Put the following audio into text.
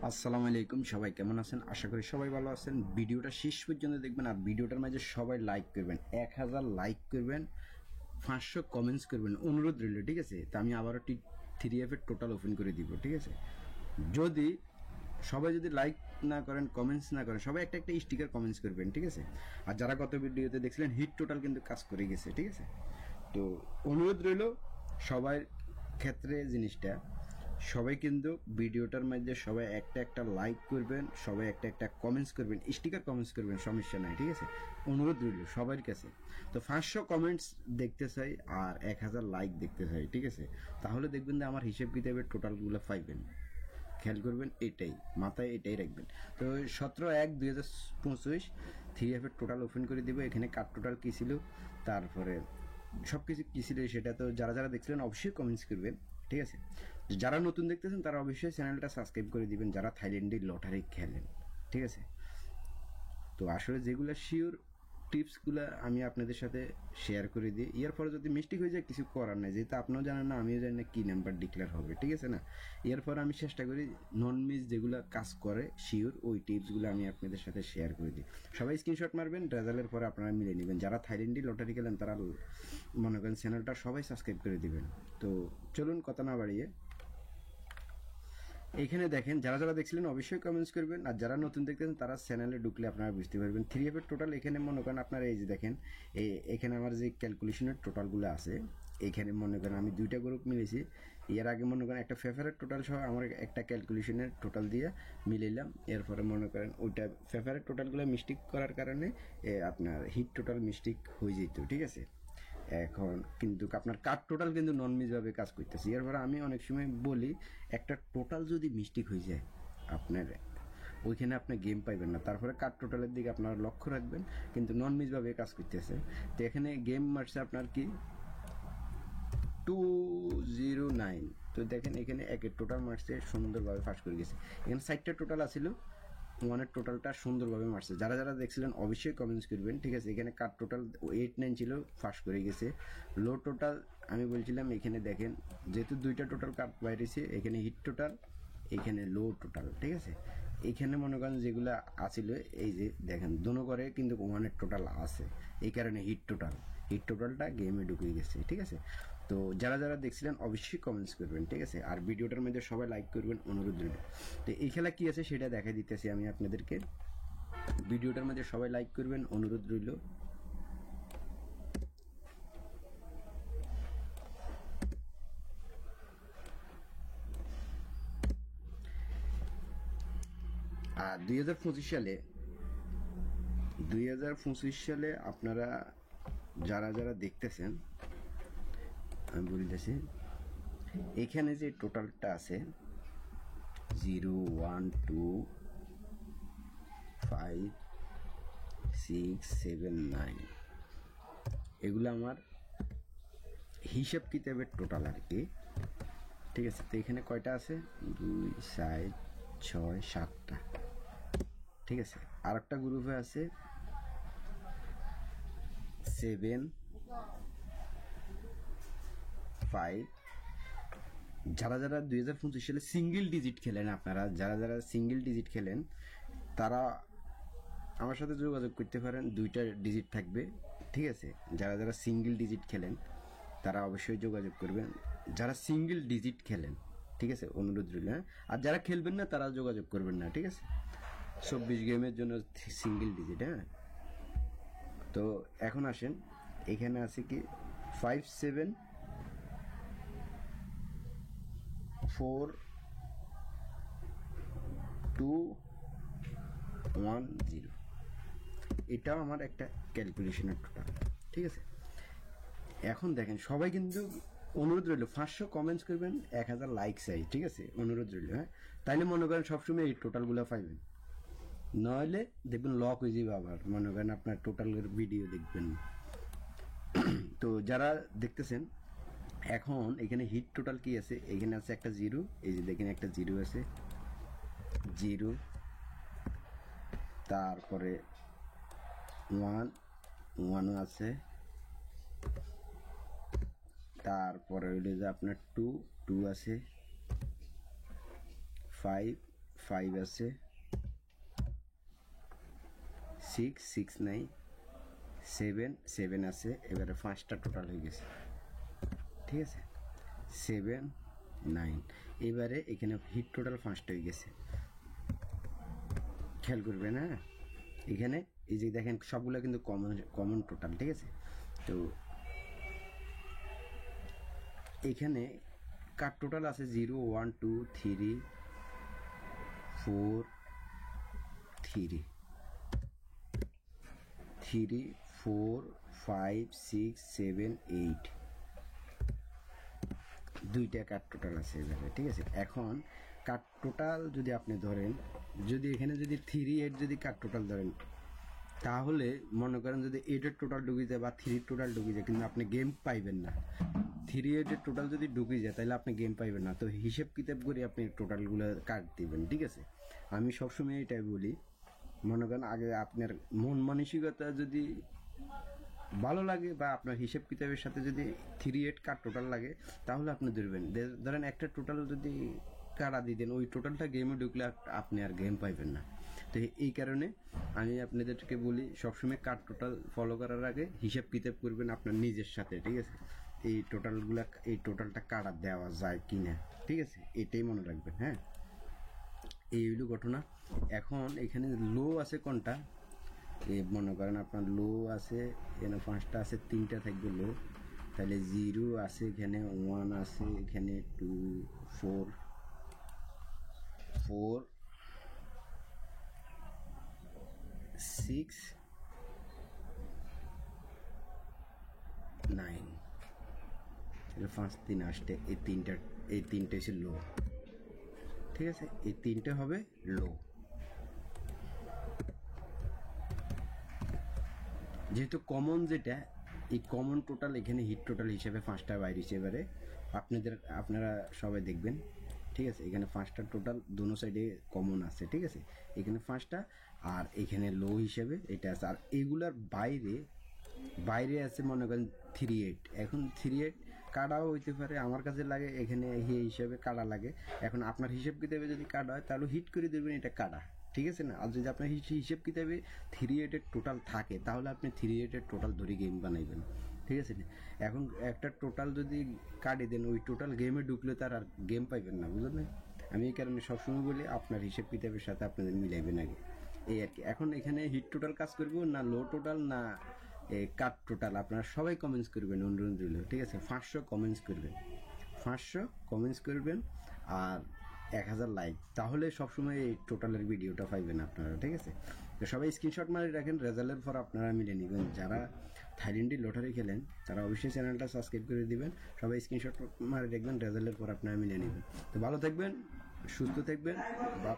আসসালামু আলাইকুম, সবাই কেমন আছেন? আশা করি সবাই ভালো আছেন। ভিডিওটা শেষ পর্যন্ত দেখবেন আর ভিডিওটার মাঝে সবাই লাইক করবেন, 1000 লাইক করবেন, 500 কমেন্টস করবেন, অনুরোধ রইল, ঠিক আছে? তা আমি আবারও 3F এর টোটাল ওপেন করে দিব, ঠিক আছে? যদি সবাই যদি লাইক না করেন, কমেন্টস না করেন, সবাই একটা একটা স্টিকার কমেন্টস করবেন, ঠিক আছে? আর যারা গত ভিডিওতে দেখছিলেন হিট টোটাল কিন্তু কাজ করে গেছে, ঠিক আছে? তো অনুরোধ রইল সবার ক্ষেত্রে জিনিসটা, সবাই কিন্তু ভিডিওটার মধ্যে সবাই একটা একটা লাইক করবেন, সবাই একটা একটা কমেন্টস করবেন, স্টিকার কমেন্টস করবেন, সমস্যা নাই, ঠিক আছে? অনুরোধ রইল সবার কাছে। তো 500 কমেন্টস দেখতে চাই আর 1000 লাইক দেখতে চাই, ঠিক আছে? তাহলে দেখবেন যে আমার হিসেব কিতাবের টোটালগুলো পাইবেন। খেয়াল করবেন, এটাই মাথায় এটাই রাখবেন। তো 17/1/2025 3F এর টোটাল ওপেন করে দিব। এখানে কার টোটাল কী ছিল, তারপরে সব কিছু কী ছিল সেটা তো যারা যারা দেখছিলেন অবশ্যই কমেন্টস করবেন, ঠিক আছে? যারা নতুন দেখতেছেন তারা অবশ্যই চ্যানেলটা সাবস্ক্রাইব করে দিবেন, যারা থাইল্যান্ডে লটারি খেলেন, ঠিক আছে? তো আসলে যেগুলো শিওর টিপসগুলো আমি আপনাদের সাথে শেয়ার করে দিই। এর পরে যদি মিস্টেক হয়ে যায় কিছু করার নাই, যেহেতু আপনিও জানেন না আমিও জানি না কী নাম্বার ডিক্লেয়ার হবে, ঠিক আছে না? এরপর আমি চেষ্টা করি নন মিস যেগুলো কাজ করে শিওর ওই টিপসগুলো আমি আপনাদের সাথে শেয়ার করে দিই। সবাই স্ক্রিনশট মারবেন, রেজাল্টের পরে আপনারা মিলে নেবেন। যারা থাইল্যান্ডে লটারি খেলেন তারা মনে করেন চ্যানেলটা সবাই সাবস্ক্রাইব করে দিবেন। তো চলুন কথা না বাড়িয়ে এইখানে দেখেন, যারা যারা দেখছিলেন অবশ্যই কমেন্টস করবেন, আর যারা নতুন দেখতেছেন তারা চ্যানেলে ঢুকলে আপনারা বুঝতে পারবেন 3F এর টোটাল। এখানে মনে করেন আপনারা এই যে দেখেন, এখানে আমার যে ক্যালকুলেশনের টোটালগুলো আছে, এইখানে মনে করেন আমি দুইটা গ্রুপ মিলেছি। এর আগে মনে করেন একটা ফেভারেট টোটাল সহ আমার একটা ক্যালকুলেশনের টোটাল দিয়ে মিলাইলাম। এরপরে মনে করেন ওইটা ফেভারেট টোটালগুলো মিস্টেক করার কারণে আপনার হিট টোটাল মিস্টেক হয়ে যেত, ঠিক আছে? এখন কিন্তু আপনার কার টোটাল কিন্তু নন মিসভাবে কাজ করতেছে। এরপরে আমি অনেক সময় বলি একটা টোটাল যদি মিস্টেক হয়ে যায় আপনার ওইখানে আপনি গেম পাইবেন না। তারপরে কার টোটালের দিকে আপনার লক্ষ্য রাখবেন, কিন্তু নন মিসভাবে কাজ করতেছে। তো এখানে গেম মারছে আপনার কি 209। তো দেখেন এখানে একের টোটাল মারছে সুন্দরভাবে ফাঁস করে গেছে। এখানে 60টা টোটাল আছিল, ওয়ানের টোটালটা সুন্দরভাবে মারছে। যারা যারা দেখছিলেন অবশ্যই কমেন্টস করবেন, ঠিক আছে? এখানে কার টোটাল 89 ছিল, ফাঁস করে গেছে। লো টোটাল আমি বলছিলাম এখানে দেখেন, যেহেতু দুইটা টোটাল কাট বাইরেছে, এখানে হিট টোটাল, এখানে লো টোটাল, ঠিক আছে? এইখানে মনে করেন যেগুলো আছিল এই যে দেখেন দোনো করে কিন্তু ওয়ানের টোটাল আছে, এই কারণে হিট টোটালটা গেমে ঢুকে গেছে, ঠিক আছে? তো যারা যারা দেখছিলেন অবশ্যই কমেন্টস করবেন, ঠিক আছে? আর ভিডিওটার মধ্যে সবাই লাইক করবেন, অনুরোধ রইল। তো এই খেলা কি আছে সেটা দেখাই দিতেছি আমি আপনাদেরকে। ভিডিওটার মধ্যে সবাই লাইক করবেন, অনুরোধ রইল। আর 2025 সালে আপনারা যারা যারা দেখতেছেন আমি বলতেছি, এখানে যে টোটালটা আছে 0 1 2 5 6 7 9, এগুলো আমার হিসাব কিতাবের টোটাল আর কি, ঠিক আছে? তো এখানে কয়টা আছে, 2 4 6 7টা, ঠিক আছে? আর একটা গ্রুপে আছে 7 5। যারা যারা 2025 সালে সিঙ্গেল ডিজিট খেলেন, আপনারা যারা যারা সিঙ্গেল ডিজিট খেলেন তারা আমার সাথে যোগাযোগ করতে পারেন, 2টা ডিজিট থাকবে, ঠিক আছে? যারা যারা সিঙ্গেল ডিজিট খেলেন তারা অবশ্যই যোগাযোগ করবেন, যারা সিঙ্গেল ডিজিট খেলেন, ঠিক আছে? অনুরোধ রইল, হ্যাঁ? আর যারা খেলবেন না তারা যোগাযোগ করবেন না, ঠিক আছে? 24 গেমের জন্য সিঙ্গেল ডিজিট, হ্যাঁ? তো এখন আসেন, এখানে আছে কি 5 7 4 2 1 0, এটাও আমার একটা ক্যালকুলেশনের টোটাল, ঠিক আছে? এখন দেখেন সবাই কিন্তু অনুরোধ রইল 500 কমেন্টস করবেন, 1000 লাইক চাই, ঠিক আছে? অনুরোধ রইল, হ্যাঁ? তাইলে মনে করেন সবসময় এই টোটালগুলো পাইবেন, নইলে দেখবেন লক হয়ে যাবে, আবার মনে করেন আপনার টোটালের ভিডিও দেখবেন। তো যারা দেখতেছেন এখন এখানে হিট টোটাল কি আছে, এখানে আছে একটা 0, এই যে দেখেন একটা 0 আছে, 0, তারপরে 1 আছে, তারপরে হইল যে আপনার 2 আছে, 5 5 আছে, 6 6 নাই, 7 7 আছে। এবারে 5টা টোটাল হয়ে গেছে, ঠিক আছে, 7 9। এবারে এখানে হিট টোটাল 5টা হয়ে গেছে, খেয়াল করবেন। হ্যাঁ, এখানে এই যে দেখেন সবগুলো কিন্তু কমন টোটাল, ঠিক আছে। তো এখানে কার টোটাল আছে 0 1 2 3 4 3 3 4 5 6 7 8, দুইটা কার টোটাল আছে এভাবে, ঠিক আছে। এখন কার টোটাল যদি আপনি ধরেন, যদি এখানে যদি 3 8 যদি কার টোটাল ধরেন, তাহলে মনে করেন যদি 8-এর টোটাল ঢুকে যায় বা 3-র টোটাল ঢুকে যায়, কিন্তু আপনি গেম পাইবেন না। 3 8-এর টোটাল যদি ঢুকে যায় তাহলে আপনি গেম পাইবেন না। তো হিসেব কিতাব করে আপনি টোটালগুলো কাট দিবেন, ঠিক আছে। আমি সবসময় এটাই বলি, মনে করেন আগে আপনার মন মানসিকতা যদি ভালো লাগে বা আপনার হিসেব কিতাবের সাথে যদি 3 8 কার টোটাল লাগে, তাহলে আপনি ধরবেন। ধরেন একটা টোটাল যদি কারা দিয়ে দেন, ওই টোটালটা গেমে ঢুকলে আপনি আর গেম পাইবেন না। তো এই কারণে আমি আপনাদেরকে বলি সবসময় কার টোটাল ফলো করার আগে হিসাব কিতাব করবেন আপনার নিজের সাথে, ঠিক আছে। এই টোটালগুলা, এই টোটালটা কারা দেওয়া যায় কি না, ঠিক আছে, এটাই মনে রাখবেন। হ্যাঁ, এই হইল ঘটনা। এখন এখানে লো আছে কোনটা, মনে করেন আপনার লো আছে এখানে 5টা আছে, 3টা থাকবে লো, তাহলে 0 আছে এখানে, 1 আছে এখানে, 2 4 4 6 9, 5 3 8, এই তিনটে হচ্ছে লো, ঠিক আছে। এই তিনটে হবে লো। যেহেতু কমন যেটা, এই কমন টোটাল এখানে হিট টোটাল হিসেবে 5টা বাইরে এবারে আপনারা সবাই দেখবেন, ঠিক আছে। এখানে 5টা টোটাল দোনো সাইডে কমন আছে, ঠিক আছে। এখানে 5টা আর এখানে লো হিসেবে এটা আছে। আর এগুলার বাইরে আছে মনে করেন 3 8। এখন 3 8 কাটাও হইতে পারে, আমার কাছে লাগে এখানে এই হিসেবে কাটা লাগে। এখন আপনার হিসেব কিতাবে যদি কাটা হয় তাহলে হিট করে দেবেন এটা কাটা, ঠিক আছে না। আর যদি আপনার হিসেব কিতাবে 3 8-এর টোটাল থাকে তাহলে আপনি 3 8-এর টোটাল ধরে গেম বানাইবেন, ঠিক আছে না। এখন একটা টোটাল যদি কাটে দেন, ওই টোটাল গেমে ঢুকলে তার আর গেম পাইবেন না, বুঝলেন। আমি এই কারণে সবসময় বলি আপনার হিসেব কিতাবের সাথে আপনাদের মিলাইবেন আগে, এই আর কি। এখন এখানে হিট টোটাল কাজ করবো না লো টোটাল না কাট টোটাল, আপনারা সবাই কমেন্টস করবেন, অনুরোধ রইল, ঠিক আছে। 500 কমেন্টস করবেন, 500 কমেন্টস করবেন আর 1000 লাইক, তাহলে সবসময় এই টোটালের ভিডিওটা পাইবেন আপনারা, ঠিক আছে। তো সবাই স্ক্রিনশট মারি রাখেন, রেজাল্টের পর আপনারা মিলে নেবেন। যারা থাইল্যান্ডি লটারি খেলেন তারা অবশ্যই চ্যানেলটা সাবস্ক্রাইব করে দিবেন। সবাই স্ক্রিনশট মারি রাখবেন, রেজাল্টের পর আপনারা মিলে নেবেন। তো ভালো থাকবেন, সুস্থ থাকবেন, বা